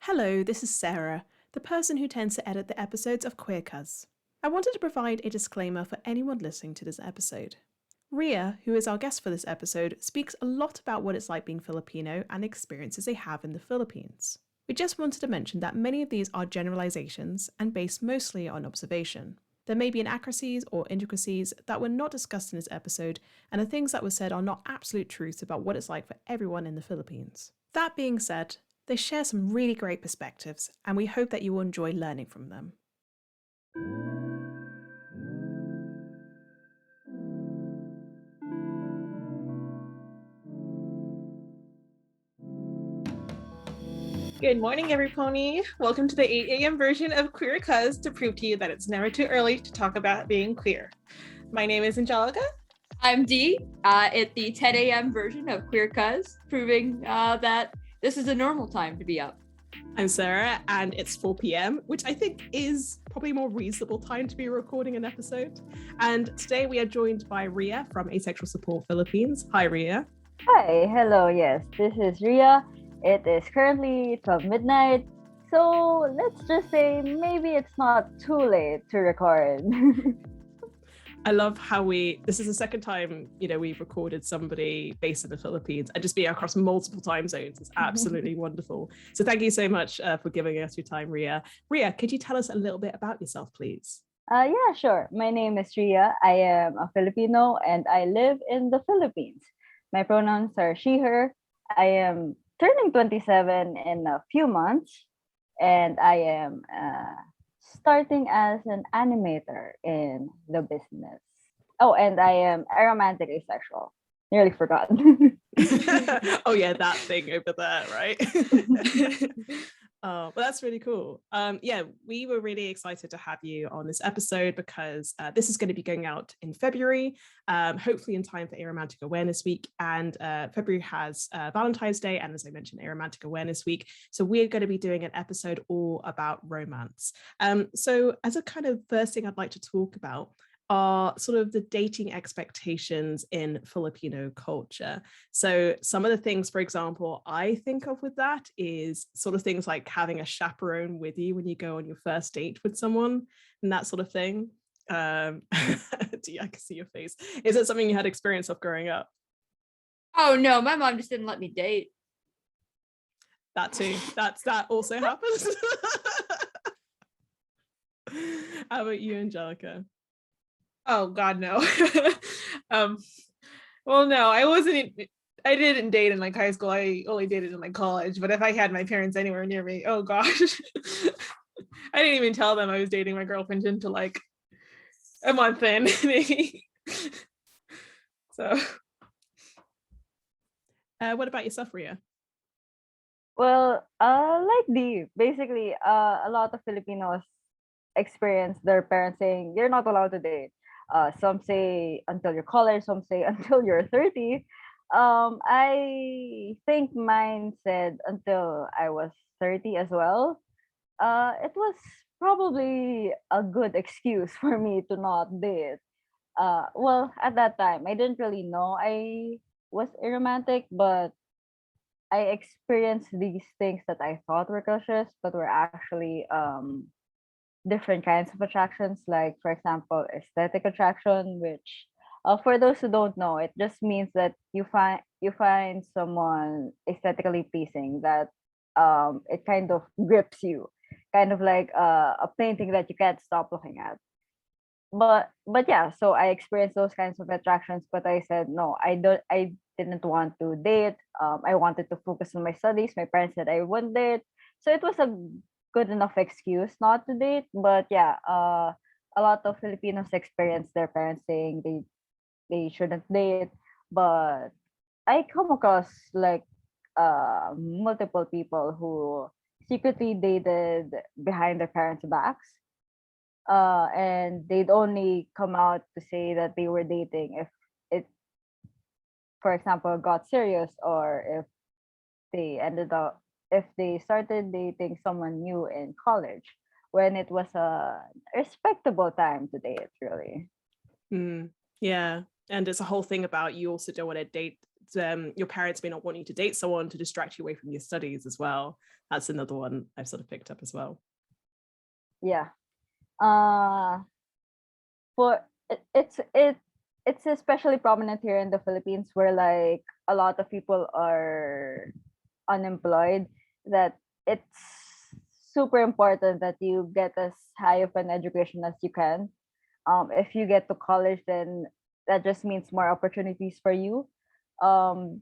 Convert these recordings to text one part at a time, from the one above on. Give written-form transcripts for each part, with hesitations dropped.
Hello, this is Sarah, the person who tends to edit the episodes of Queer Cuz. I wanted to provide a disclaimer for anyone listening to this episode. Ria, who is our guest for this episode, speaks a lot about what it's like being Filipino and the experiences they have in the Philippines. We just wanted to mention that many of these are generalisations and based mostly on observation. There may be inaccuracies or intricacies that were not discussed in this episode, and the things that were said are not absolute truths about what it's like for everyone in the Philippines. That being said, they share some really great perspectives, and we hope that you will enjoy learning from them. Good morning, everypony. Welcome to the 8 a.m. version of Queer Cuz to prove to you that it's never too early to talk about being queer. My name is Angelica. I'm Dee at the 10 a.m. version of Queer Cuz, proving that this is a normal time to be up. I'm Sarah, and it's 4 p.m., which I think is probably a more reasonable time to be recording an episode. And today we are joined by Ria from Asexual Support Philippines. Hi, Ria. Hi, hello, yes, this is Ria. It is currently 12 midnight, so let's just say maybe it's not too late to record. I love how this is the second time, we've recorded somebody based in the Philippines and just being across multiple time zones. It's absolutely wonderful. So thank you so much for giving us your time, Ria. Ria, could you tell us a little bit about yourself, please? Yeah, sure. My name is Ria. I am a Filipino and I live in the Philippines. My pronouns are she, her. I am turning 27 in a few months, and I am starting as an animator in the business. Oh, and I am aromantic asexual. Nearly forgot. Oh yeah, that thing over there, right? Well, that's really cool. Yeah, we were really excited to have you on this episode because this is going to be going out in February, hopefully in time for Aromantic Awareness Week. And February has Valentine's Day, and as I mentioned, Aromantic Awareness Week. So we're going to be doing an episode all about romance. So as a kind of first thing I'd like to talk about are sort of the dating expectations in Filipino culture. So some of the things, for example, I think of with that is sort of things like having a chaperone with you when you go on your first date with someone and that sort of thing. I can see your face. Is it something you had experience of growing up? Oh no, my mom just didn't let me date. That too. That also happens. How about you, Angelica? Oh God, no. Well, no, I didn't date in like high school. I only dated in like college. But if I had my parents anywhere near me, oh gosh. I didn't even tell them I was dating my girlfriend until like a month in, maybe. So what about yourself, Ria? Well, like basically, a lot of Filipinos experience their parents saying you're not allowed to date. Some say until you're college, some say until you're 30. I think mine said until I was 30 as well. It was probably a good excuse for me to not date. Well, at that time, I didn't really know I was aromantic, but I experienced these things that I thought were crushes, but were actually different kinds of attractions. Like, for example, aesthetic attraction, which, for those who don't know, it just means that you find someone aesthetically pleasing that it kind of grips you, kind of like a painting that you can't stop looking at. But yeah, so I experienced those kinds of attractions, but I said no, I didn't want to date. I wanted to focus on my studies. My parents said I wouldn't date, so it was a good enough excuse not to date. But yeah, a lot of Filipinos experience their parents saying they shouldn't date, but I come across like multiple people who secretly dated behind their parents' backs, and they'd only come out to say that they were dating if it, for example, got serious, or if they started dating someone new in college when it was a respectable time to date, really. Yeah, and it's a whole thing about you also don't want to date your parents may not want you to date someone to distract you away from your studies as well. That's another one I've sort of picked up as well. Yeah. For it's especially prominent here in the Philippines, where like a lot of people are unemployed, that it's super important that you get as high of an education as you can. If you get to college, then that just means more opportunities for you. Um,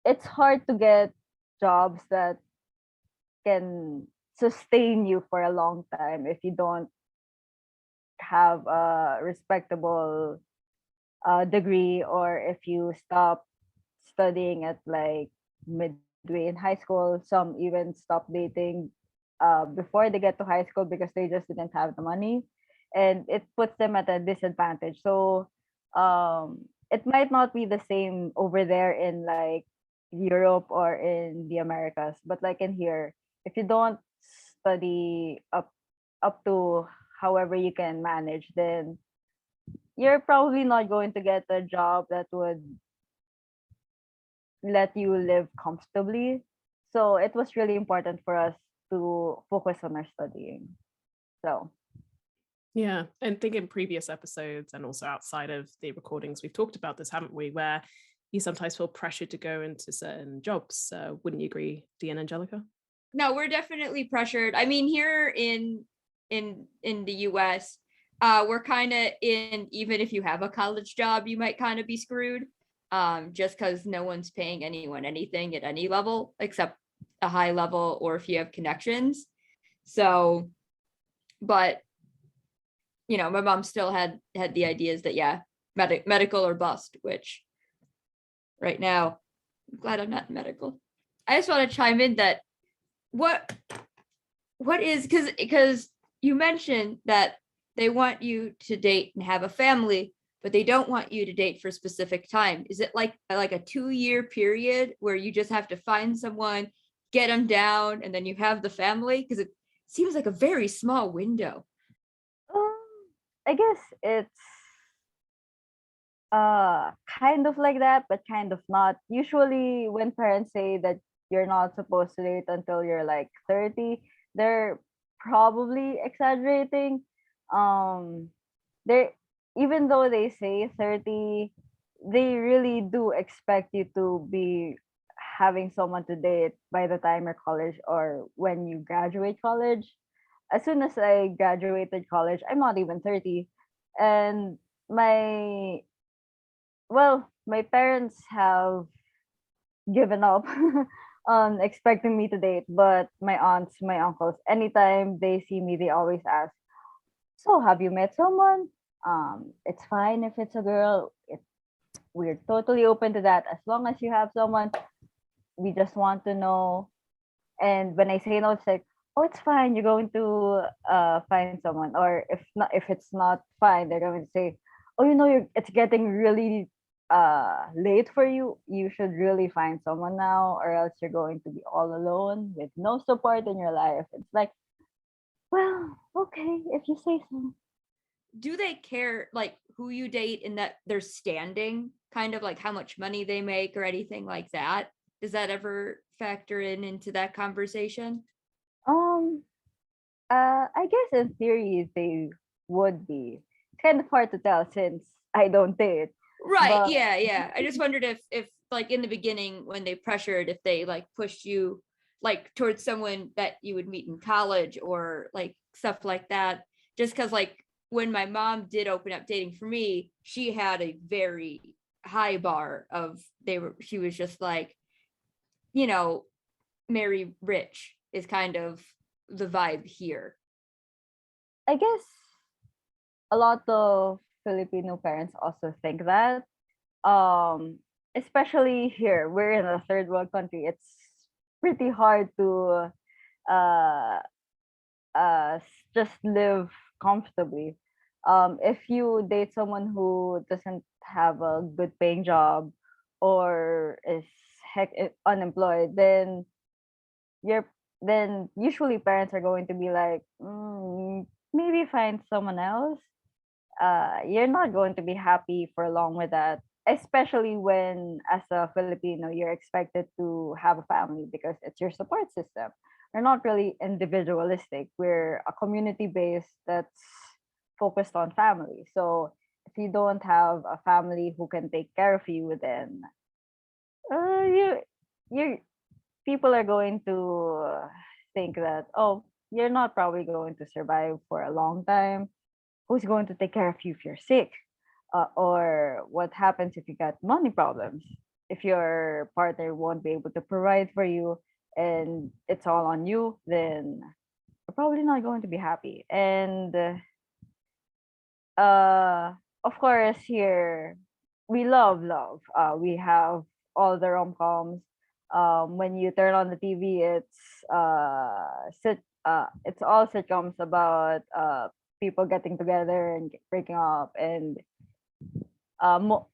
it's hard to get jobs that can sustain you for a long time if you don't have a respectable degree, or if you stop studying at like midway in high school. Some even stop dating before they get to high school because they just didn't have the money, and it puts them at a disadvantage. So it might not be the same over there in like Europe or in the Americas, but like in here, if you don't study up to however you can manage, then you're probably not going to get a job that would let you live comfortably. So it was really important for us to focus on our studying. So Yeah, and think in previous episodes and also outside of the recordings, we've talked about this, haven't we? Where you sometimes feel pressured to go into certain jobs. Wouldn't you agree, Dee and Angelica? No, we're definitely pressured. I mean, here in the US, we're kind of in, even if you have a college job, you might kind of be screwed, just because no one's paying anyone anything at any level except a high level, or if you have connections. So, but you know, my mom still had the ideas that, yeah, medical or bust, which right now, I'm glad I'm not in medical. I just want to chime in that what is, because you mentioned that they want you to date and have a family, but they don't want you to date for a specific time. Is it like a 2-year period where you just have to find someone, get them down, and then you have the family? Because it seems like a very small window. I guess it's kind of like that, but kind of not. Usually when parents say that you're not supposed to date until you're like 30, they're probably exaggerating. They, even though they say 30, they really do expect you to be having someone to date by the time you're college or when you graduate college. As soon as I graduated college, I'm not even 30. And my my parents have given up on expecting me to date, but my aunts, my uncles, anytime they see me, they always ask, "So, have you met someone?" It's fine if it's a girl. We're totally open to that as long as you have someone. We just want to know. And when I say no, it's like, "Oh, it's fine. You're going to find someone." Or if it's not fine, they're going to say, "Oh, it's getting really late for you. You should really find someone now, or else you're going to be all alone with no support in your life." It's like, well, okay, if you say so. Do they care like who you date in that their standing, kind of like how much money they make or anything like that? Does that ever factor into that conversation? Um, I guess in theory they would be. It's kind of hard to tell since I don't date. Right. But Yeah. I just wondered if like in the beginning when they pressured, if they like pushed you like towards someone that you would meet in college or like stuff like that. Just because like when my mom did open up dating for me, she had a very high bar of she was just like, you know, marry rich is kind of the vibe here. I guess a lot of Filipino parents also think that. Especially here, we're in a third world country. It's pretty hard to uh just live comfortably. If you date someone who doesn't have a good paying job or is unemployed, you're then usually parents are going to be like, maybe find someone else. You're not going to be happy for long with that. especially when as a Filipino you're expected to have a family because it's your support system. We're not really individualistic. We're a community based that's focused on family. So if you don't have a family who can take care of you, then you people are going to think that, oh, you're not probably going to survive for a long time. Who's going to take care of you if you're sick? Or what happens if you got money problems? If your partner won't be able to provide for you and it's all on you, then you're probably not going to be happy. And uh, of course, here we love love. We have all the rom coms. When you turn on the TV, it's all sitcoms about people getting together and breaking up, and uh, mo-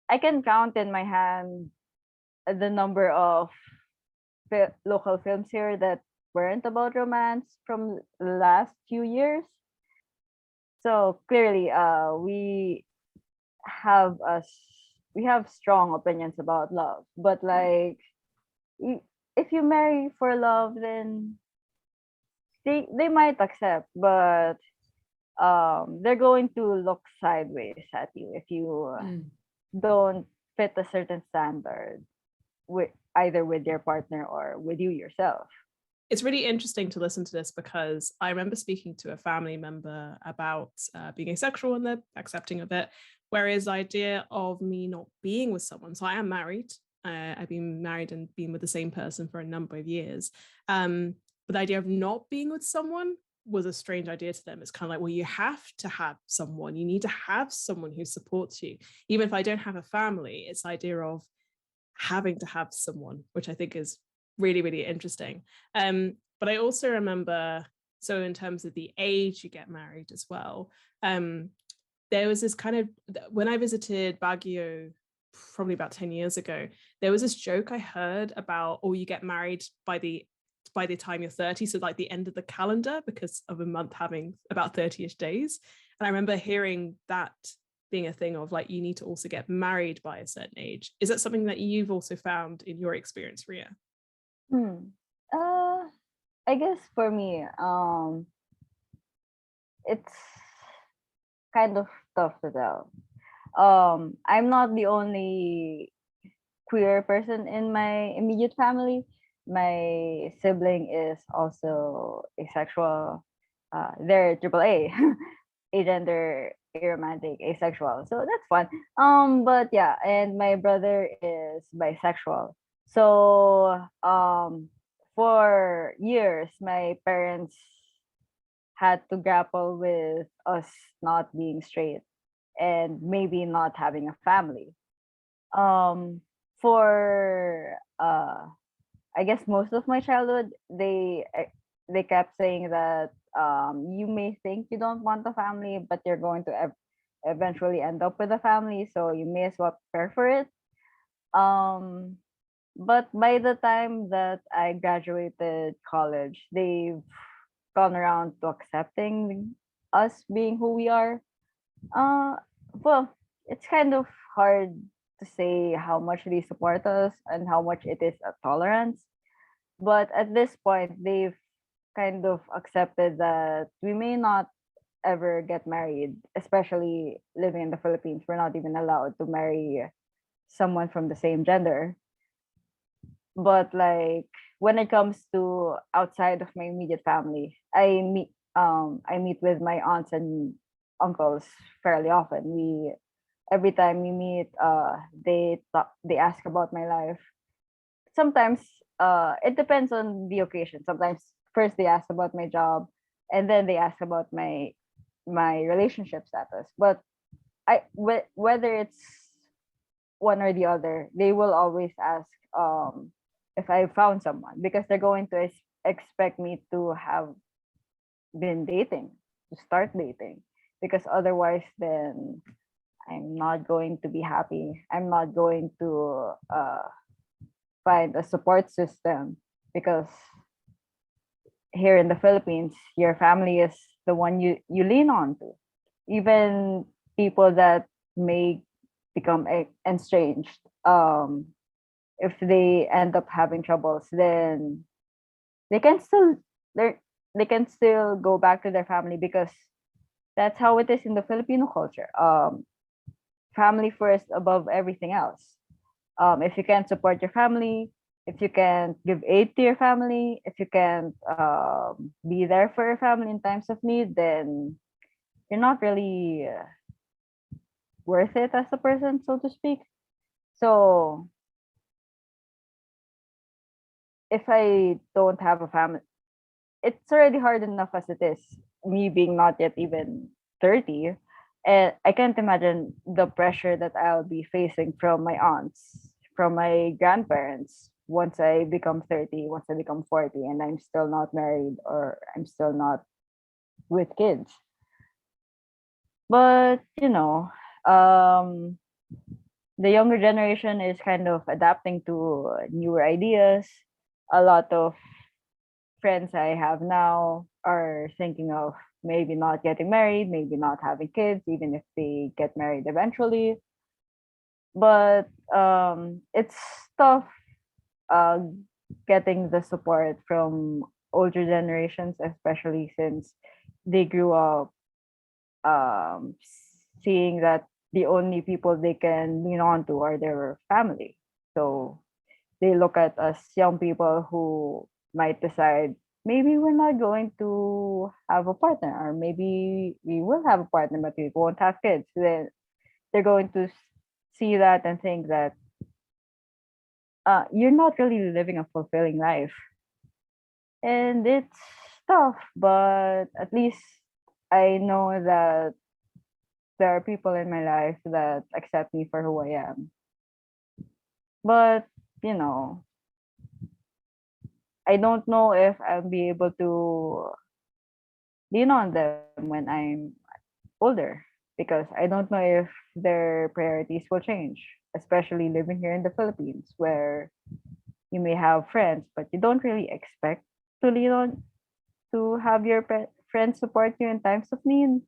I can count in my hand the number of local films here that weren't about romance from the last few years. So clearly, have us we have strong opinions about love. But like, if you marry for love, then they might accept, but they're going to look sideways at you if you don't fit a certain standard with either with your partner or with you yourself. It's really interesting to listen to this because I remember speaking to a family member about being asexual and they're accepting of it. Whereas the idea of me not being with someone, so I am married. I've been married and been with the same person for a number of years. But the idea of not being with someone was a strange idea to them. It's kind of like, well, you have to have someone. You need to have someone who supports you. Even if I don't have a family, it's the idea of having to have someone, which I think is really, really interesting. But I also remember, so in terms of the age you get married as well, there was this kind of, when I visited Baguio probably about 10 years ago, there was this joke I heard about, oh, you get married by the time you're 30, so like the end of the calendar, because of a month having about 30ish days. And I remember hearing that being a thing of like, you need to also get married by a certain age. Is that something that you've also found in your experience, Ria? I guess for me, it's kind of tough to tell. I'm not the only queer person in my immediate family. My sibling is also asexual. They're AAA, agender, aromantic, asexual. So that's fun. But yeah, and my brother is bisexual. So for years, my parents had to grapple with us not being straight and maybe not having a family. For I guess most of my childhood, they kept saying that you may think you don't want a family, but you're going to eventually end up with a family, so you may as well prepare for it. Um, but by the time that I graduated college, they've gone around to accepting us being who we are. Uh, well, it's kind of hard to say how much they support us and how much it is a tolerance. But at this point, they've kind of accepted that we may not ever get married, especially living in the Philippines. We're not even allowed to marry someone from the same gender. But like when it comes to outside of my immediate family, I meet with my aunts and uncles fairly often. We every time we meet, they ask about my life. Sometimes it depends on the occasion. Sometimes first they ask about my job, and then they ask about my relationship status. But whether it's one or the other, they will always ask if I found someone, because they're going to expect me to have been dating, to start dating, because otherwise then I'm not going to be happy. I'm not going to find a support system, because here in the Philippines, your family is the one you lean on to. Even people that may become estranged. If they end up having troubles, then they can still they can still go back to their family, because that's how it is in the Filipino culture. Family first above everything else. If you can't support your family, if you can't give aid to your family, if you can't be there for your family in times of need, then you're not really worth it as a person, so to speak. So if I don't have a family, it's already hard enough as it is, me being not yet even 30. And I can't imagine the pressure that I'll be facing from my aunts, from my grandparents once I become 30, once I become 40, and I'm still not married, or I'm still not with kids. But, the younger generation is kind of adapting to newer ideas. A lot of friends I have now are thinking of maybe not getting married, maybe not having kids, even if they get married eventually. But it's tough uh, getting the support from older generations, especially since they grew up um, seeing that the only people they can lean on to are their family. So they look at us young people who might decide, maybe we're not going to have a partner, or maybe we will have a partner but we won't have kids. Then they're going to see that and think that you're not really living a fulfilling life. And it's tough, but at least I know that there are people in my life that accept me for who I am. But, you know, I don't know if I'll be able to lean on them when I'm older, because I don't know if their priorities will change, especially living here in the Philippines, where you may have friends, but you don't really expect to lean on to have your friends support you in times of need.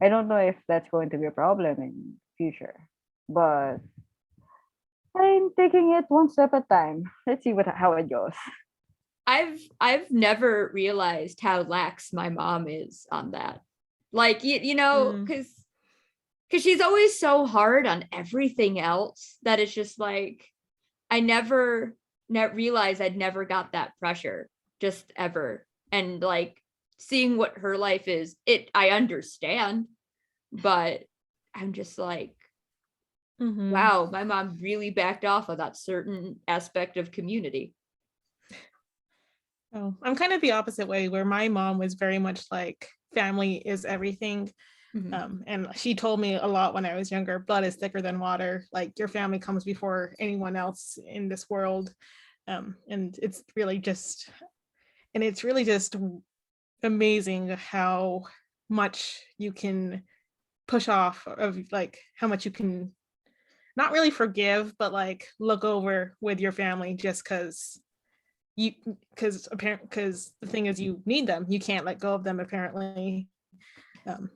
I don't know if that's going to be a problem in future, but I'm taking it one step at a time. Let's see how it goes. I've never realized how lax my mom is on that. Like because she's always so hard on everything else that it's just like I never realized I'd never got that pressure just ever. And like seeing what her life is, I understand, but I'm just like, wow, my mom really backed off of that certain aspect of community. Oh, I'm kind of the opposite way, where my mom was very much like family is everything. And she told me a lot when I was younger, blood is thicker than water. Like your family comes before anyone else in this world. And it's really just amazing how much you can push off of, like how much you can not really forgive, but like look over with your family just because the thing is you need them, you can't let go of them apparently.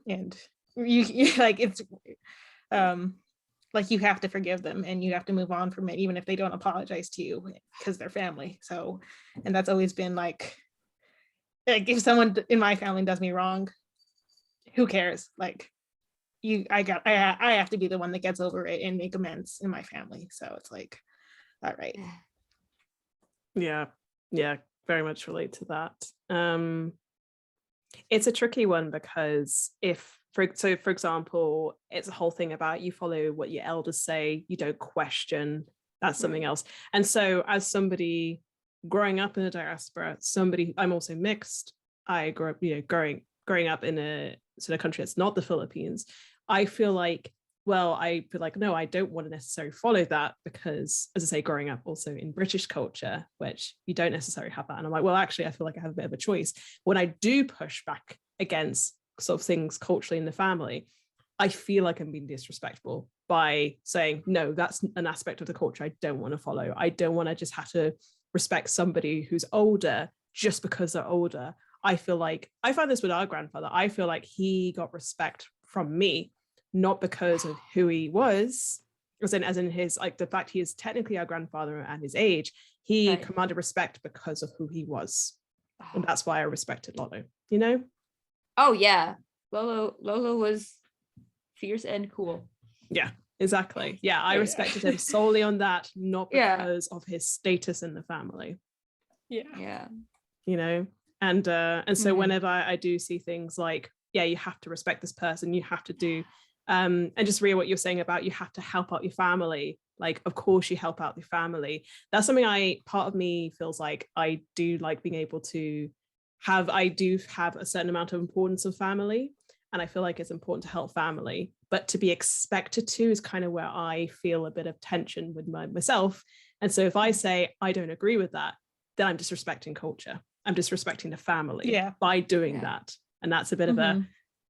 And you like it's like you have to forgive them and you have to move on from it, even if they don't apologize to you, because they're family. So, and that's always been like if someone in my family does me wrong, who cares? Like I have to be the one that gets over it and make amends in my family. So it's like, all right. Yeah, very much relate to that. It's a tricky one because for example, it's a whole thing about you follow what your elders say, you don't question, that's something else. And so as somebody growing up in the diaspora, I'm also mixed. I grew up, growing up in a sort of country that's not the Philippines. I feel like no, I don't want to necessarily follow that because, as I say, growing up also in British culture, which you don't necessarily have that. And I'm like, well, actually, I feel like I have a bit of a choice. When I do push back against sort of things culturally in the family, I feel like I'm being disrespectful by saying, no, that's an aspect of the culture I don't want to follow. I don't want to just have to respect somebody who's older just because they're older. I feel like, I found this with our grandfather, I feel like he got respect from me not because of who he was, as in his, like, the fact he is technically our grandfather and his age, he Right. commanded respect because of who he was. And Oh, that's why I respected Lolo, you know? oh yeah. Lolo was fierce and cool. Yeah, exactly. Yeah, I Yeah. respected him solely on that, not Yeah. because of his status in the family, Yeah. you know? And so Mhm. whenever I do see things like, yeah, you have to respect this person, you have to do, and just Ria, what you're saying about you have to help out your family. Like, of course you help out your family. That's something part of me feels like I do like being able to I do have a certain amount of importance of family. And I feel like it's important to help family, but to be expected to is kind of where I feel a bit of tension with myself. And so if I say I don't agree with that, then I'm disrespecting culture. I'm disrespecting the family by doing Yeah. that. And that's a bit of a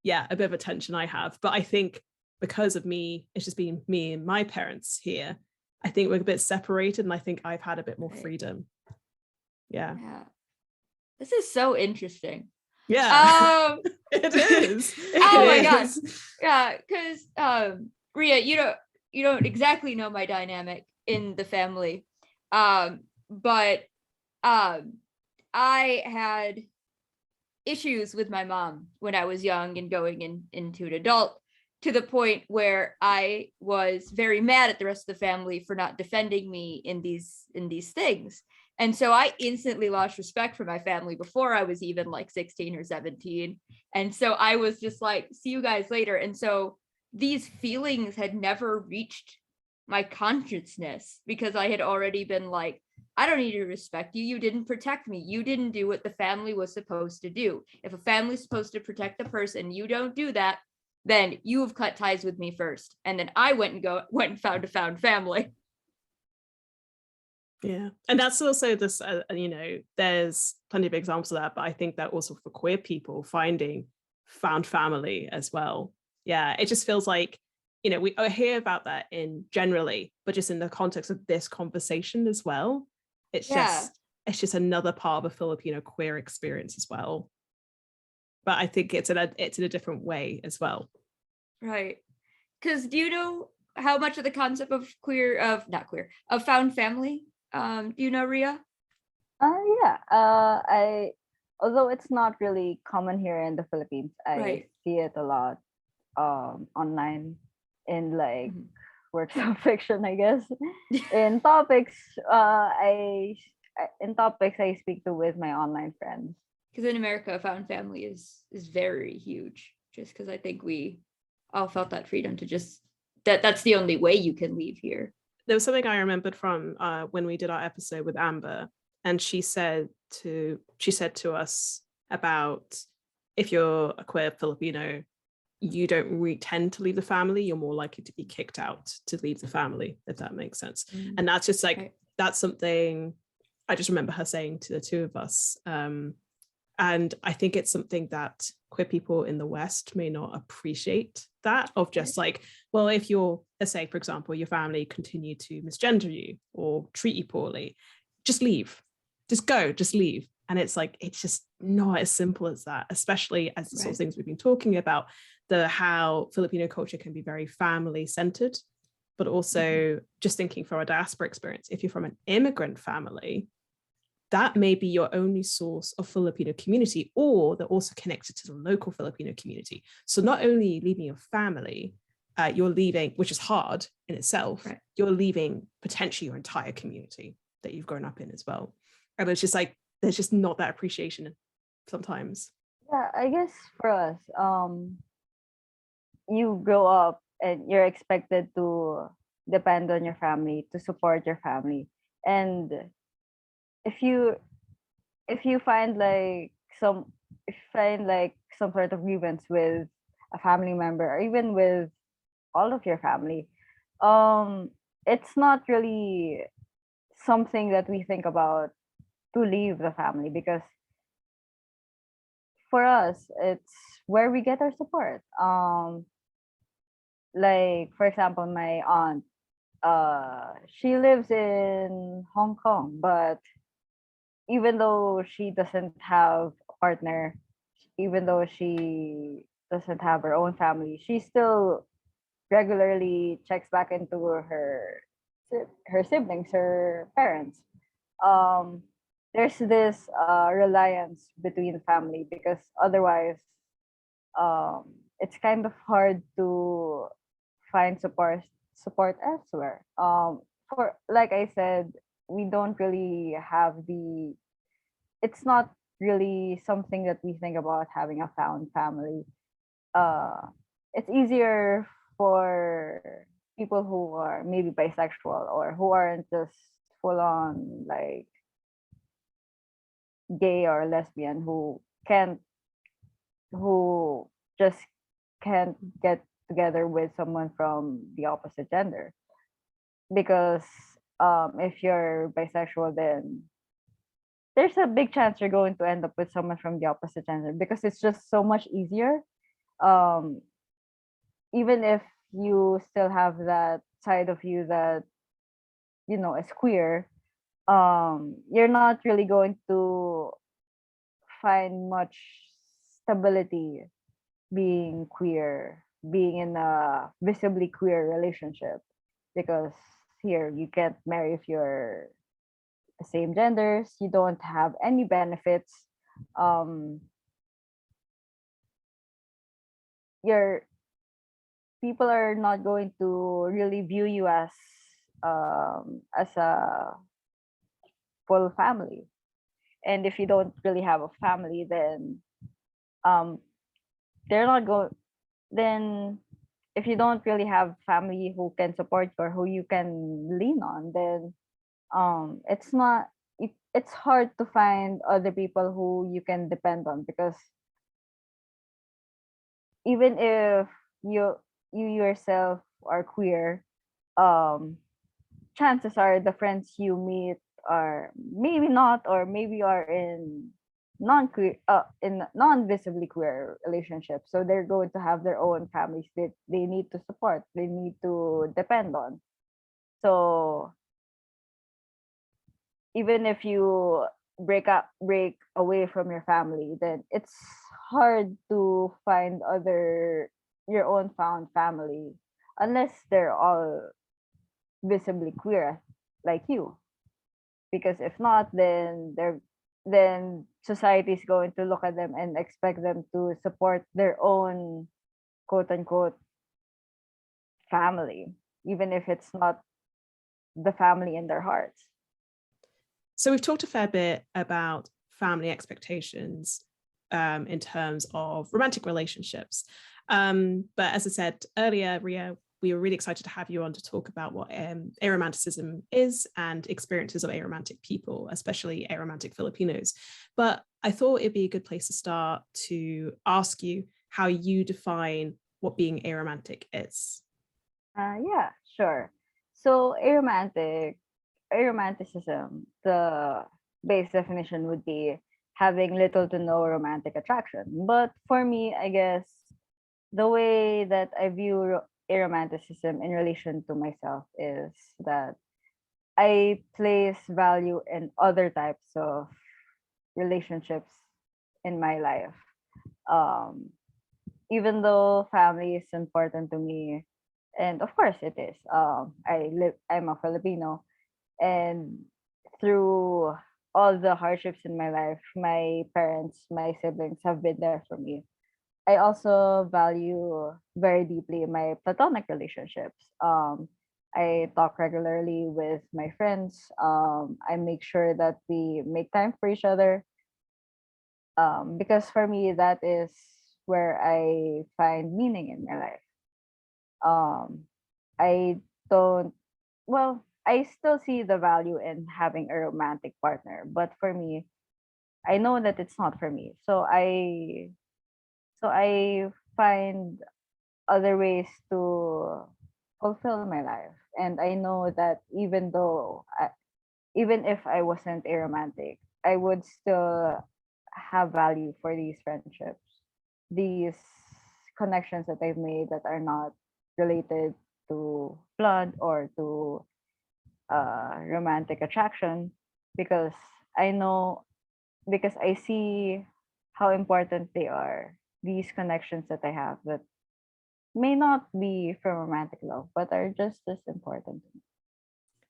bit of a tension I have. But I think because of me, it's just been me and my parents here, I think we're a bit separated, and I think I've had a bit more Right. freedom. Yeah. This is so interesting. Yeah. It is. Oh It my God. is. Yeah, because Ria, you don't exactly know my dynamic in the family. But I had issues with my mom when I was young and going into an adult, to the point where I was very mad at the rest of the family for not defending me in these things. And so I instantly lost respect for my family before I was even like 16 or 17. And so I was just like, see you guys later. And so these feelings had never reached my consciousness because I had already been like, I don't need to respect you. You didn't protect me. You didn't do what the family was supposed to do. If a family's supposed to protect the person, you don't do that, then you have cut ties with me first. And then I went and found a found family. Yeah. And that's also this, there's plenty of examples of that, but I think that also for queer people finding found family as well. Yeah. It just feels like, we hear about that in generally, but just in the context of this conversation as well. It's just another part of a Filipino queer experience as well. But I think it's in a different way as well. Right. Because do you know how much of the concept of found family? Do you know, Ria? Yeah. Although it's not really common here in the Philippines, I see it a lot online in like works of fiction, I guess. In topics, I speak to with my online friends. Because in America, found family is very huge. Just because I think we all felt that freedom to just that's the only way you can leave here. There was something I remembered from when we did our episode with Amber, and she said to us about, if you're a queer Filipino, you don't tend to leave the family, you're more likely to be kicked out to leave the family, if that makes sense. And that's just like, that's something I just remember her saying to the two of us. And I think it's something that queer people in the West may not appreciate, that of just like, well, if you're, let's say, for example, your family continue to misgender you or treat you poorly, just leave, just go, just leave. And it's like, it's just not as simple as that, especially as the sort of things we've been talking about, how Filipino culture can be very family centered, but also just thinking from a diaspora experience, if you're from an immigrant family, that may be your only source of Filipino community, or they're also connected to the local Filipino community. So not only leaving your family, you're leaving, which is hard in itself, you're leaving potentially your entire community that you've grown up in as well. And it's just like, there's just not that appreciation sometimes. Yeah, I guess for us, you grow up and you're expected to depend on your family, to support your family. And if you find like some sort of grievance with a family member, or even with all of your family, it's not really something that we think about to leave the family, because for us it's where we get our support. Like for example, my aunt, she lives in Hong Kong, but even though she doesn't have a partner, even though she doesn't have her own family, she still regularly checks back into her siblings, her parents. Um, there's this reliance between family, because otherwise, it's kind of hard to find support elsewhere. For like I said, we don't really have the. It's not really something that we think about having a found family. uh it's easier for people who are maybe bisexual, or who aren't just full on like gay or lesbian, who just can't get together with someone from the opposite gender, because if you're bisexual, then there's a big chance you're going to end up with someone from the opposite gender, because it's just so much easier. um Even if you still have that side of you that is queer, you're not really going to find much stability being queer, being in a visibly queer relationship, because here you can't marry if you're the same genders, you don't have any benefits. um your People are not going to really view you as a full family. And if you don't really have a family, then um they're not going then if you don't really have family who can support you, or who you can lean on, then it's not it's hard to find other people who you can depend on, because even if you yourself are queer, um chances are the friends you meet are maybe not, or maybe are in non-visibly queer relationships, so they're going to have their own families that they need to support, they need to depend on. So even if you break away from your family, then it's hard to find other your own found family, unless they're all visibly queer like you. Because if not, then society is going to look at them and expect them to support their own quote unquote family, even if it's not the family in their hearts. So we've talked a fair bit about family expectations in terms of romantic relationships. But as I said earlier, Ria, we were really excited to have you on to talk about what aromanticism is and experiences of aromantic people, especially aromantic Filipinos. But I thought it'd be a good place to start to ask you how you define what being aromantic is. Yeah, sure. So aromanticism, the base definition would be having little to no romantic attraction. But for me, I guess the way that I view aromanticism in relation to myself is that I place value in other types of relationships in my life. Um, Even though family is important to me, and of course it is. I'm a Filipino, and through all the hardships in my life, my parents, my siblings have been there for me. I also value very deeply my platonic relationships. I talk regularly with my friends. I make sure that we make time for each other. Because for me, that is where I find meaning in my life. Um, I don't, well, I still see the value in having a romantic partner, but for me, I know that it's not for me. So I find other ways to fulfill my life. And I know that even if I wasn't a romantic, I would still have value for these friendships, these connections that I've made that are not related to blood or to romantic attraction, because I know, because I see how important they are, these connections that I have, that may not be from romantic love, but are just as important.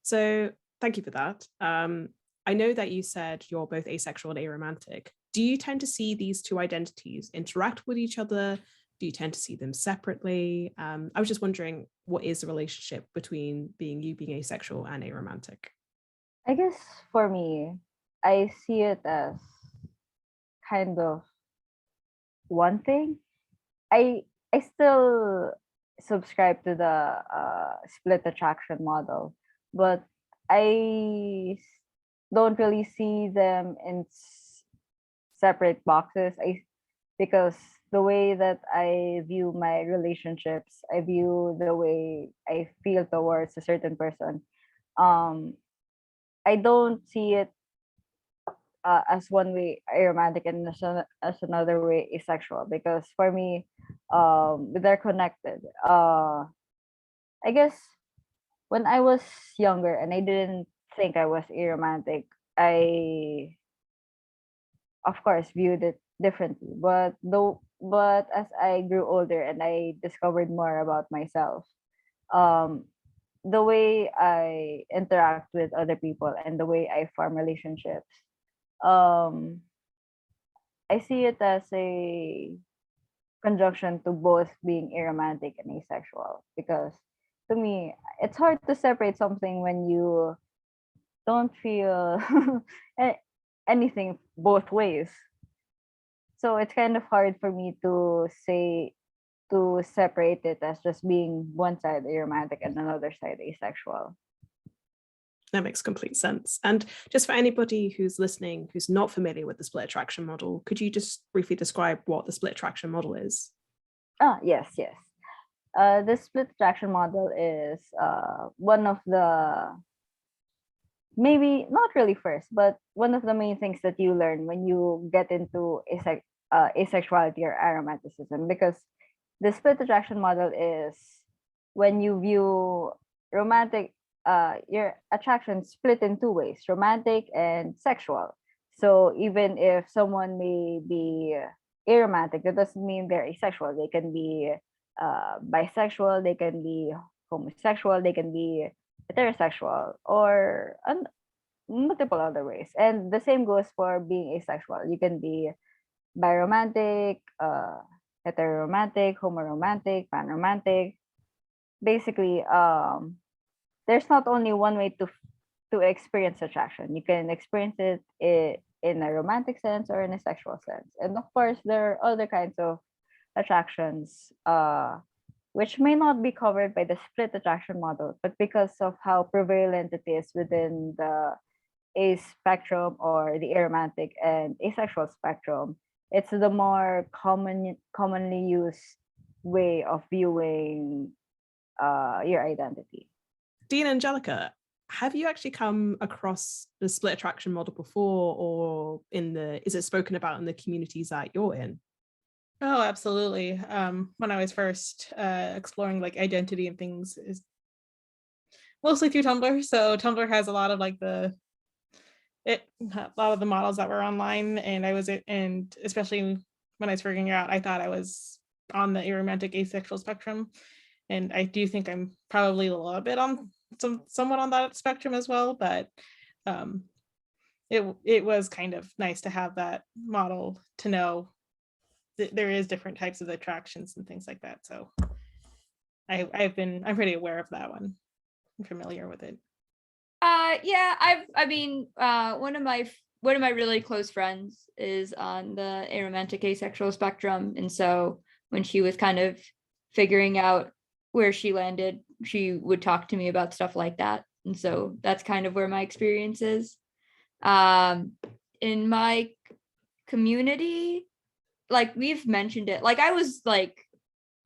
So thank you for that. I know that you said you're both asexual and aromantic. Do you tend to see these two identities interact with each other? Do you tend to see them separately? I was just wondering, what is the relationship between being asexual and aromantic? I guess for me, I see it as kind of one thing. I still subscribe to the split attraction model, but don't really see them in separate boxes. Because the way that I view my relationships, I view the way I feel towards a certain person. Um, I don't see it as one way aromantic and as another way asexual, because for me, they're connected. I guess when I was younger and I didn't think I was aromantic, I of course viewed it differently. But as I grew older and I discovered more about myself, um, the way I interact with other people and the way I form relationships, um, I see it as a conjunction to both being aromantic and asexual, because to me it's hard to separate something when you don't feel a- anything both ways. So it's kind of hard for me to separate it as just being one side aromantic and another side asexual. That makes complete sense. And just for anybody who's listening who's not familiar with the split attraction model, could you just briefly describe what the split attraction model is? Yes, yes. The split attraction model is one of the, maybe not really first, but one of the main things that you learn when you get into asexuality or aromanticism, because the split attraction model is when you view romantic, your attraction split in two ways, romantic and sexual. So even if someone may be aromantic, that doesn't mean they're asexual. They can be bisexual, they can be homosexual, they can be heterosexual, or multiple other ways. And the same goes for being asexual. You can be biromantic, heteroromantic, homoromantic, panromantic. Basically, there's not only one way to experience attraction. You can experience it in a romantic sense or in a sexual sense. And of course, there are other kinds of attractions which may not be covered by the split attraction model, but because of how prevalent it is within the a spectrum or the aromantic and asexual spectrum, it's the more commonly used way of viewing your identity. Dean and Angelica, have you actually come across the split attraction model before, or is it spoken about in the communities that you're in? Oh, absolutely. When I was first exploring like identity and things, is mostly through Tumblr. So Tumblr has a lot of like a lot of the models that were online, and especially when I was figuring out, I thought I was on the aromantic asexual spectrum, and I do think I'm probably a little bit on somewhat on that spectrum as well. But it was kind of nice to have that model to know that there is different types of attractions and things like that. So I'm pretty aware of that one. I'm familiar with it. Yeah, one of my really close friends is on the aromantic asexual spectrum, and so when she was kind of figuring out where she landed, she would talk to me about stuff like that, and so that's kind of where my experience is. In my community, like we've mentioned it, like I was like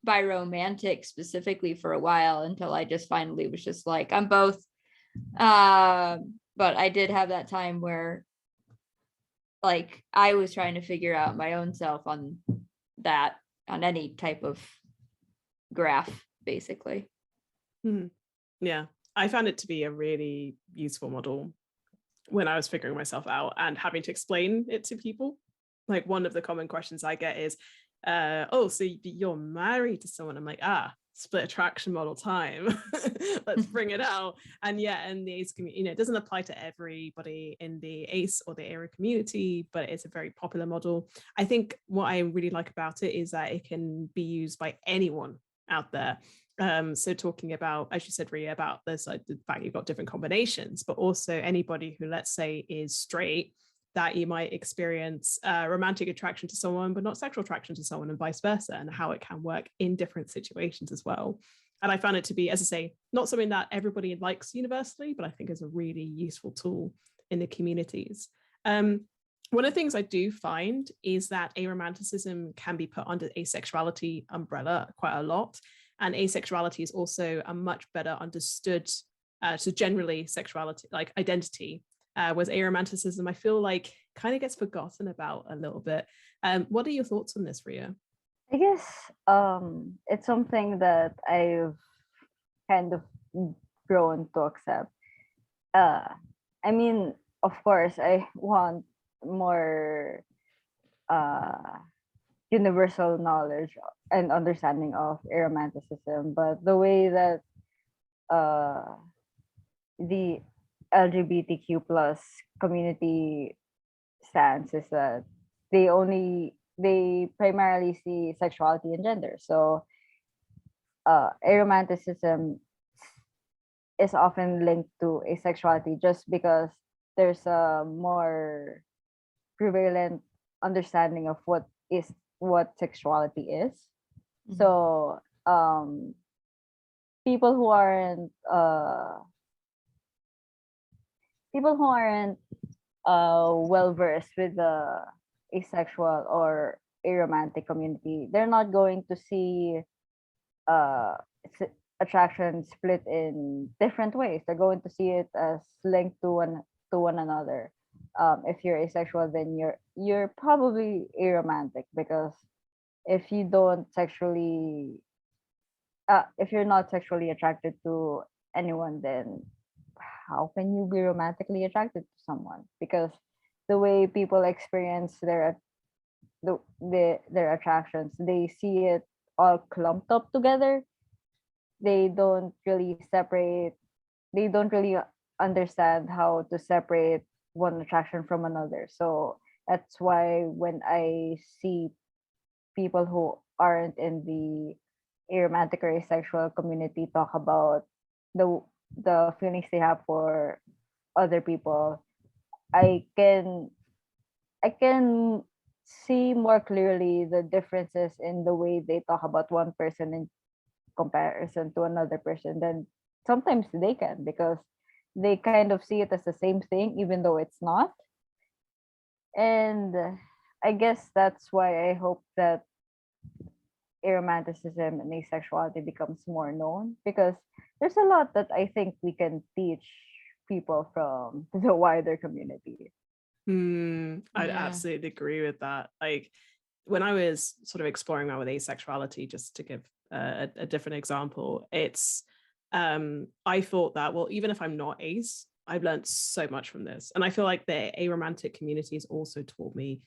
biromantic specifically for a while until I just finally was just like, I'm both. But I did have that time where like I was trying to figure out my own self on any type of graph, basically. Yeah, I found it to be a really useful model when I was figuring myself out and having to explain it to people. Like one of the common questions I get is, oh, so you're married to someone. I'm like, split attraction model time. Let's bring it out. And yeah, in the ace community, it doesn't apply to everybody in the ace or the Aero community, but it's a very popular model. I think what I really like about it is that it can be used by anyone out there. So talking about, as you said, Ria, about this, like the fact you've got different combinations, but also anybody who, let's say, is straight, that you might experience romantic attraction to someone, but not sexual attraction to someone, and vice versa, and how it can work in different situations as well. And I found it to be, as I say, not something that everybody likes universally, but I think is a really useful tool in the communities. One of the things I do find is that aromanticism can be put under asexuality umbrella quite a lot. And asexuality is also a much better understood, so generally sexuality, like identity, whereas aromanticism, I feel like kind of gets forgotten about a little bit. What are your thoughts on this, Ria? I guess it's something that I've kind of grown to accept. I mean, of course, I want more universal knowledge and understanding of aromanticism, but the way that the LGBTQ plus community stance is that they primarily see sexuality and gender. So aromanticism is often linked to asexuality just because there's a more prevalent understanding of what sexuality is. Mm-hmm. So people who aren't well versed with the asexual or aromantic community, they're not going to see attraction split in different ways. They're going to see it as linked to one another. If you're asexual, then you're probably aromantic, because if you don't sexually if you're not sexually attracted to anyone, then how can you be romantically attracted to someone? Because the way people experience their attractions, they see it all clumped up together. They don't really understand how to separate one attraction from another. So that's why when I see people who aren't in the aromantic or asexual community talk about the feelings they have for other people, I can see more clearly the differences in the way they talk about one person in comparison to another person than sometimes they can, because they kind of see it as the same thing even though it's not. And I guess that's why I hope that aromanticism and asexuality becomes more known, because there's a lot that I think we can teach people from the wider community. I'd absolutely agree with that. Like when I was sort of exploring around with asexuality, just to give a different example, it's I thought that, well, even if I'm not ace, I've learned so much from this. And I feel like the aromantic community has also taught me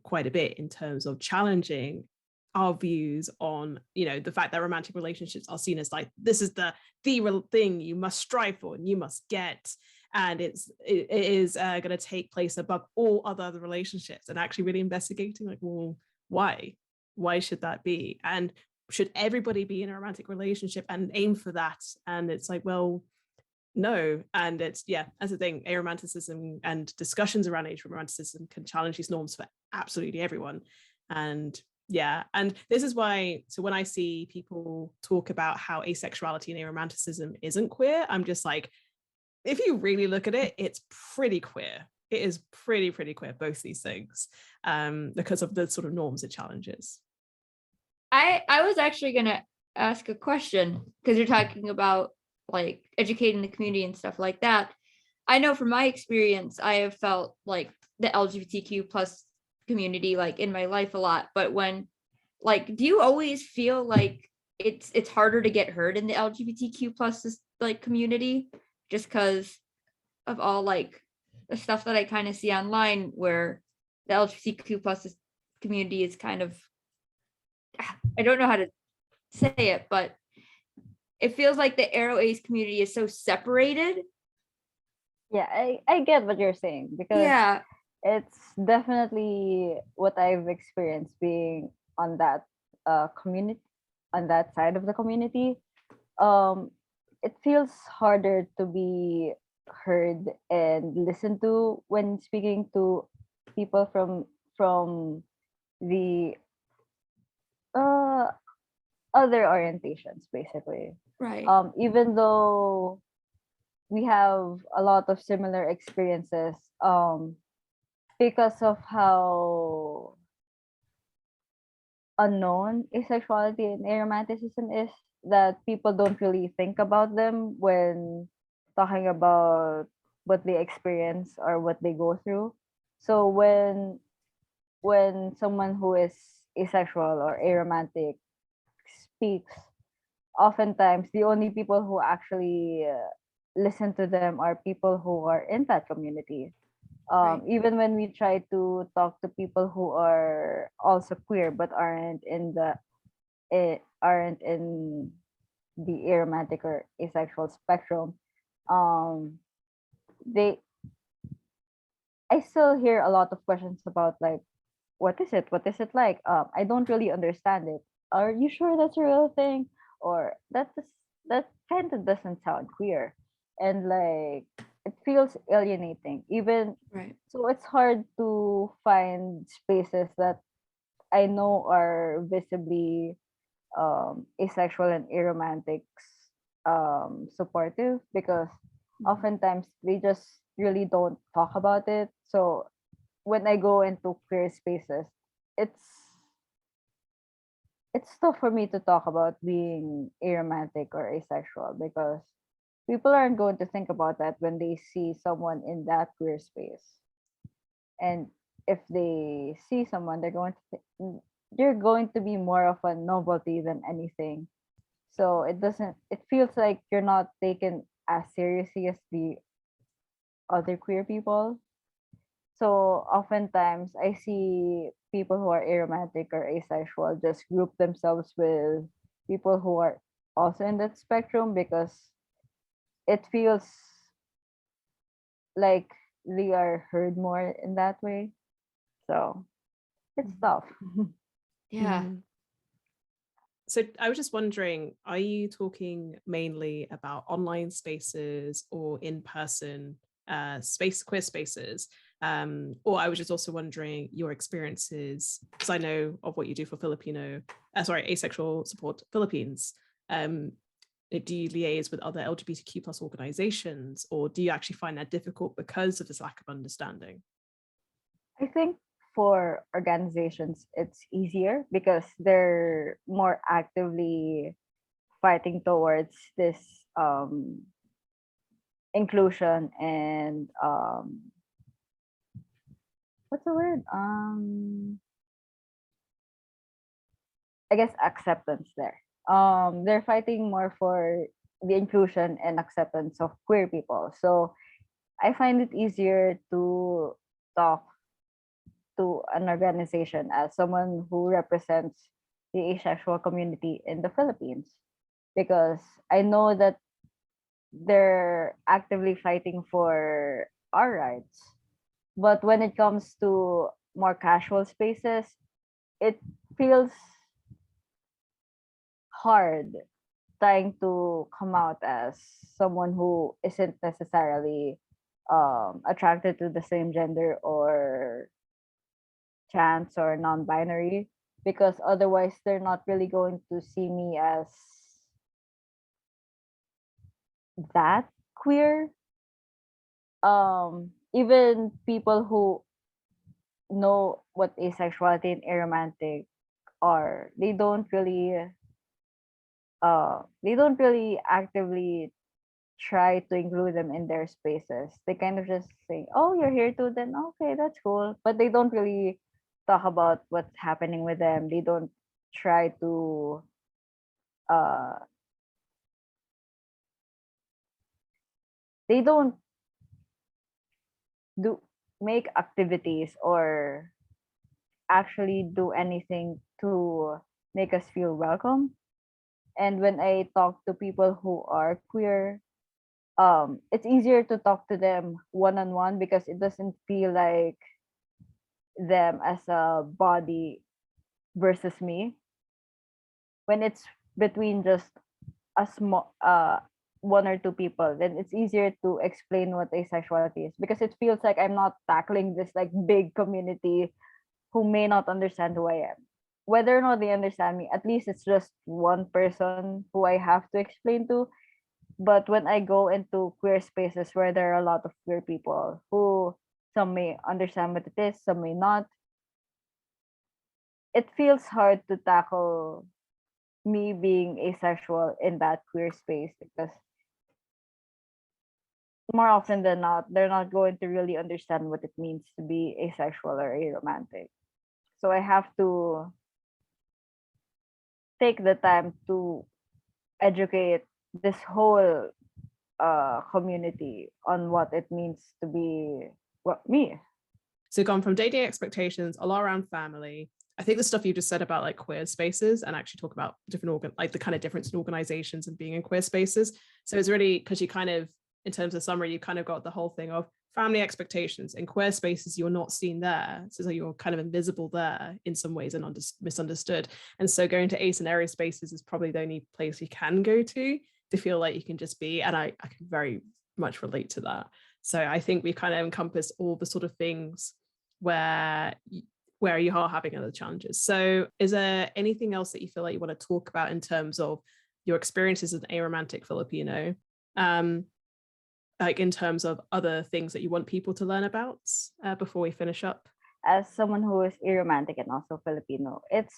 quite a bit in terms of challenging our views on, the fact that romantic relationships are seen as like, this is the real thing you must strive for and you must get. And it is going to take place above all other relationships, and actually really investigating like, well, why should that be? And should everybody be in a romantic relationship and aim for that? And it's like, well, no. And it's, as a thing, aromanticism and discussions around aromanticism can challenge these norms for absolutely everyone. And and this is why, so when I see people talk about how asexuality and aromanticism isn't queer, I'm just like, if you really look at it, it's pretty queer. It is pretty queer, both these things, because of the sort of norms it challenges. I was actually going to ask a question, because you're talking about like educating the community and stuff like that. I know from my experience, I have felt like the LGBTQ plus community like in my life a lot, but when like, do you always feel like it's harder to get heard in the LGBTQ plus like community, just because of all like the stuff that I kind of see online, where the LGBTQ plus community is kind of I don't know how to say it, but it feels like the Aero Ace community is so separated. Yeah, I get what you're saying, because Yeah. it's definitely what I've experienced being on that community, on that side of the community. Um, it feels harder to be heard and listened to when speaking to people from the uh other orientations, basically. Right. Even though we have a lot of similar experiences, because of how unknown asexuality and aromanticism is, that people don't really think about them when talking about what they experience or what they go through. So when someone who is asexual or aromantic speaks, oftentimes the only people who actually listen to them are people who are in that community. Right. Even when we try to talk to people who are also queer but aren't in the aromantic or asexual spectrum, um, they I still hear a lot of questions about, like, what is it? What is it like? I don't really understand it. Are you sure that's a real thing? Or that kind of doesn't sound queer, and like it feels alienating. Even Right. so, it's hard to find spaces that I know are visibly asexual and aromantics supportive, because oftentimes they just really don't talk about it. So when I go into queer spaces, it's it's tough for me to talk about being aromantic or asexual, because people aren't going to think about that when they see someone in that queer space. And if they see someone, they're going to be more of a novelty than anything. So it feels like you're not taken as seriously as the other queer people. So oftentimes I see people who are aromantic or asexual just group themselves with people who are also in that spectrum, because it feels like they are heard more in that way. So it's tough. Yeah. So I was just wondering, are you talking mainly about online spaces or in-person queer spaces? Or I was just also wondering your experiences, because I know of what you do for Asexual Support Philippines. Do you liaise with other LGBTQ plus organizations, or do you actually find that difficult because of this lack of understanding? I think for organizations it's easier because they're more actively fighting towards this inclusion and what's the word? I guess acceptance there. They're fighting more for the inclusion and acceptance of queer people. So I find it easier to talk to an organization as someone who represents the asexual community in the Philippines, because I know that they're actively fighting for our rights. But when it comes to more casual spaces, it feels hard trying to come out as someone who isn't necessarily attracted to the same gender or trans or non-binary, because otherwise they're not really going to see me as that queer. Even people who know what asexuality and aromantic are, they don't really actively try to include them in their spaces. They kind of just say, "Oh, you're here too, then okay, that's cool." But they don't really talk about what's happening with them. They don't try to uh they don't do make activities or actually do anything to make us feel welcome. And when I talk to people who are queer, it's easier to talk to them one on one because it doesn't feel like them as a body versus me. When it's between just a small one or two people, then it's easier to explain what asexuality is because it feels like I'm not tackling this like big community who may not understand who I am. Whether or not they understand me, at least it's just one person who I have to explain to. But when I go into queer spaces where there are a lot of queer people who some may understand what it is, some may not, it feels hard to tackle me being asexual in that queer space because more often than not, they're not going to really understand what it means to be asexual or aromantic. So I have to take the time to educate this whole community on what it means to be what me. So gone from dating expectations, a lot around family. I think the stuff you just said about like queer spaces and actually talk about different like the kind of difference in organizations and being in queer spaces. So it's really because you kind of, in terms of summary, you kind of got the whole thing of family expectations in queer spaces. You're not seen there, so you're kind of invisible there in some ways and misunderstood. And so going to ace and area spaces is probably the only place you can go to feel like you can just be. And I can very much relate to that. So I think we kind of encompass all the sort of things where you are having other challenges. So is there anything else that you feel like you want to talk about in terms of your experiences as an aromantic Filipino? Like in terms of other things that you want people to learn about before we finish up? As someone who is aromantic and also Filipino, it's,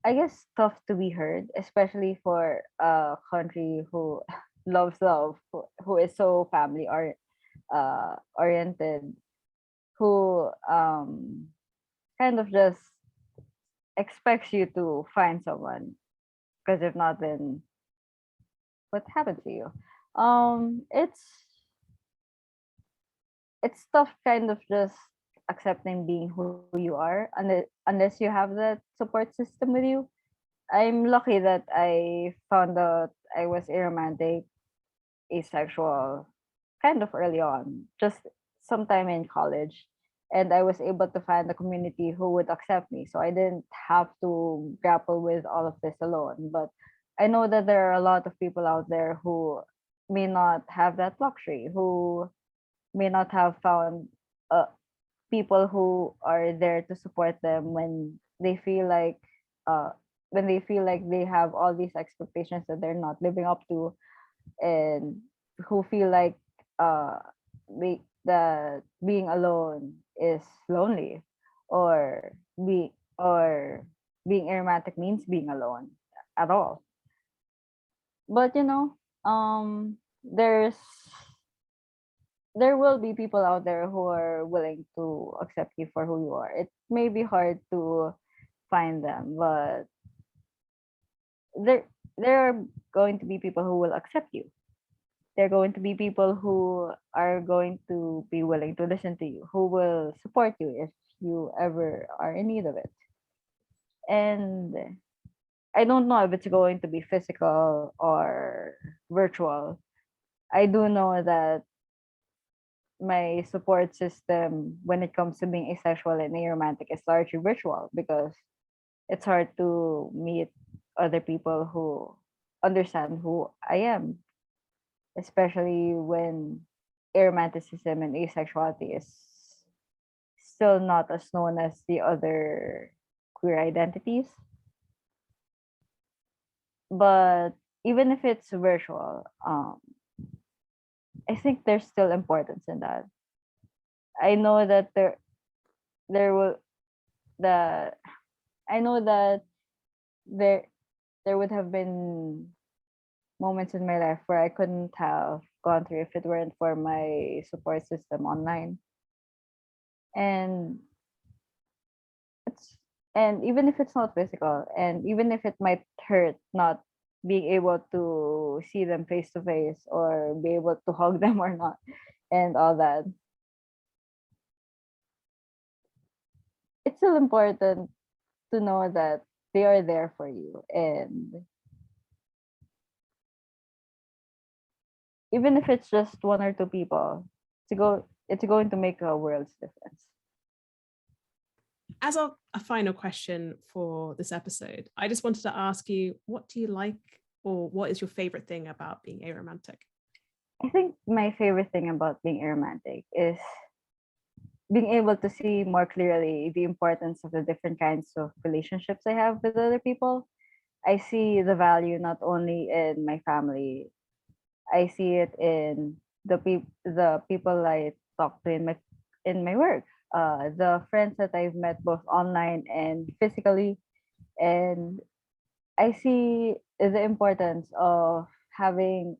I guess, tough to be heard, especially for a country who loves love, who is so family oriented, who kind of just expects you to find someone, because if not, then what happened to you? It's tough, kind of just accepting being who you are, unless you have that support system with you. I'm lucky that I found out I was aromantic, asexual, kind of early on, just sometime in college. And I was able to find a community who would accept me. So I didn't have to grapple with all of this alone. But I know that there are a lot of people out there who may not have that luxury, who may not have found people who are there to support them uh, when they feel like they have all these expectations that they're not living up to, and who feel like uh that being alone is lonely, or being aromantic means being alone at all. But there will be people out there who are willing to accept you for who you are. It may be hard to find them, but there there are going to be people who will accept you. There are going to be people who are going to be willing to listen to you, who will support you if you ever are in need of it. And I don't know if it's going to be physical or virtual. I do know that my support system when it comes to being asexual and aromantic is largely virtual, because it's hard to meet other people who understand who I am, especially when aromanticism and asexuality is still not as known as the other queer identities. But even if it's virtual, I think there's still importance in that. I know that there will the I know that there there would have been moments in my life where I couldn't have gone through if it weren't for my support system online. And it's and even if it's not physical, and even if it might hurt not being able to see them face to face or be able to hug them or not, and all that, it's still important to know that they are there for you, and even if it's just one or two people, it's going to make a world's difference. As a final question for this episode, I just wanted to ask you, what do you like, or what is your favorite thing about being aromantic? I think my favorite thing about being aromantic is being able to see more clearly the importance of the different kinds of relationships I have with other people. I see the value not only in my family, I see it in the people I talk to in my work, the friends that I've met both online and physically, and I see the importance of having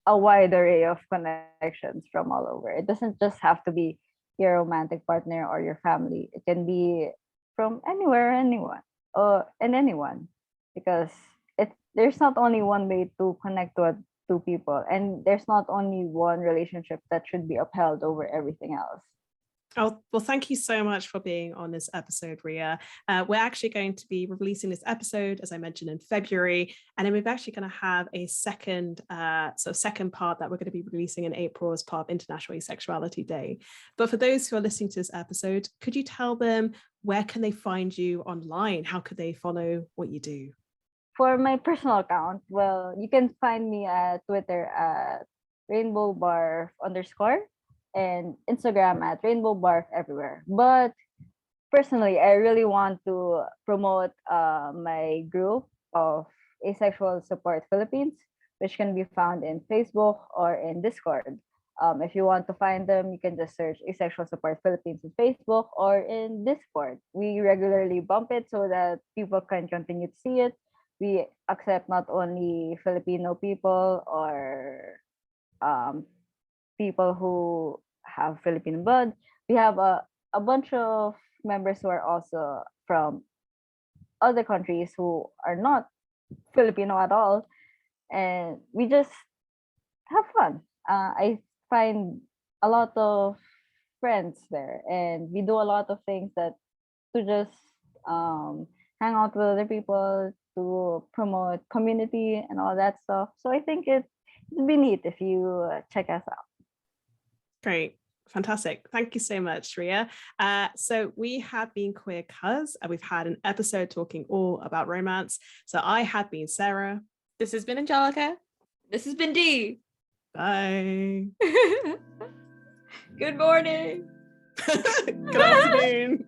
a wide array of connections from all over. It doesn't just have to be your romantic partner or your family. It can be from anywhere, anyone, and anyone, because there's not only one way to connect to two people, and there's not only one relationship that should be upheld over everything else. Oh, well, thank you so much for being on this episode, Ria. We're actually going to be releasing this episode, as I mentioned, in February, and then we're actually going to have a second part that we're going to be releasing in April as part of International Asexuality Day. But for those who are listening to this episode, could you tell them where can they find you online? How could they follow what you do? For my personal account, well, you can find me at Twitter at rainbowbarf_ and Instagram at rainbowbarf everywhere. But personally, I really want to promote my group of Asexual Support Philippines, which can be found in Facebook or in Discord. If you want to find them, you can just search Asexual Support Philippines in Facebook or in Discord. We regularly bump it so that people can continue to see it. We accept not only Filipino people or people who have Filipino blood. We have a bunch of members who are also from other countries who are not Filipino at all. And we just have fun. I find a lot of friends there, and we do a lot of things that to just hang out with other people, to promote community and all that stuff. So I think it'd be neat if you check us out. Great. Fantastic. Thank you so much, Ria. So we have been Queer Cuz, and we've had an episode talking all about romance. So I have been Sarah. This has been Angelica. This has been Dee. Bye. Good morning. Good afternoon.